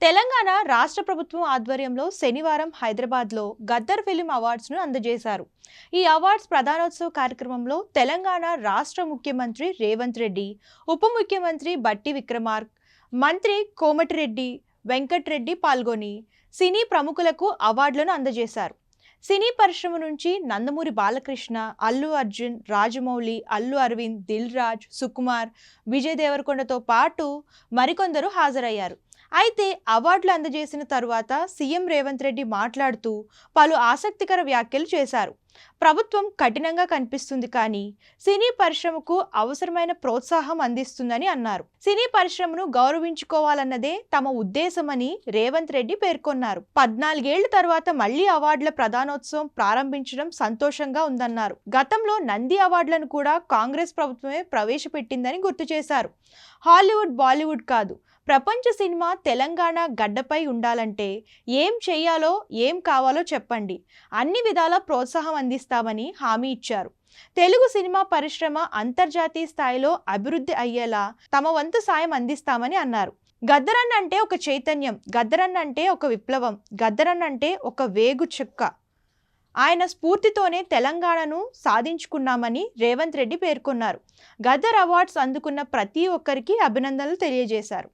తెలంగాణ రాష్ట్ర ప్రభుత్వం ఆధ్వర్యంలో శనివారం హైదరాబాద్లో గద్దర్ ఫిలిం అవార్డ్స్ను అందజేశారు. ఈ అవార్డ్స్ ప్రధానోత్సవ కార్యక్రమంలో తెలంగాణ రాష్ట్ర ముఖ్యమంత్రి రేవంత్ రెడ్డి, ఉప ముఖ్యమంత్రి బట్టి విక్రమార్క, మంత్రి కోమటిరెడ్డి వెంకటరెడ్డి పాల్గొని సినీ ప్రముఖులకు అవార్డులను అందజేశారు. సినీ పరిశ్రమ నుంచి నందమూరి బాలకృష్ణ, అల్లు అర్జున్, రాజమౌళి, అల్లు అరవింద్, దిల్ రాజ్, సుకుమార్, విజయ్ దేవరకొండతో పాటు మరికొందరు హాజరయ్యారు. అయితే అవార్డులు అందజేసిన తరువాత సీఎం రేవంత్ రెడ్డి మాట్లాడుతూ పలు ఆసక్తికర వ్యాఖ్యలు చేశారు. ప్రభుత్వం కఠినంగా కనిపిస్తుంది కానీ సినీ పరిశ్రమకు అవసరమైన ప్రోత్సాహం అందిస్తుందని అన్నారు. సినీ పరిశ్రమను గౌరవించుకోవాలన్నదే తమ ఉద్దేశమని రేవంత్ రెడ్డి పేర్కొన్నారు. 14 ఏళ్ల తర్వాత మళ్లీ అవార్డుల ప్రధానోత్సవం ప్రారంభించడం సంతోషంగా ఉందన్నారు. గతంలో నంది అవార్డులను కూడా కాంగ్రెస్ ప్రభుత్వమే ప్రవేశపెట్టిందని గుర్తు చేశారు. హాలీవుడ్, బాలీవుడ్ కాదు, ప్రపంచ సినిమా తెలంగాణ గడ్డపై ఉండాలంటే ఏం చేయాలో, ఏం కావాలో చెప్పండి, అన్ని విధాల ప్రోత్సాహం అందిస్తామని హామీ ఇచ్చారు. తెలుగు సినిమా పరిశ్రమ అంతర్జాతీయ స్థాయిలో అభివృద్ధి అయ్యేలా తమ వంతు సాయం అందిస్తామని అన్నారు. గద్దరన్న అంటే ఒక చైతన్యం, గద్దరన్న అంటే ఒక విప్లవం, గద్దరన్న అంటే ఒక వేగు చుక్క. ఆయన స్ఫూర్తితోనే తెలంగాణను సాధించుకున్నామని రేవంత్ రెడ్డి పేర్కొన్నారు. గద్దర్ అవార్డ్స్ అందుకున్న ప్రతి ఒక్కరికి అభినందనలు తెలియజేశారు.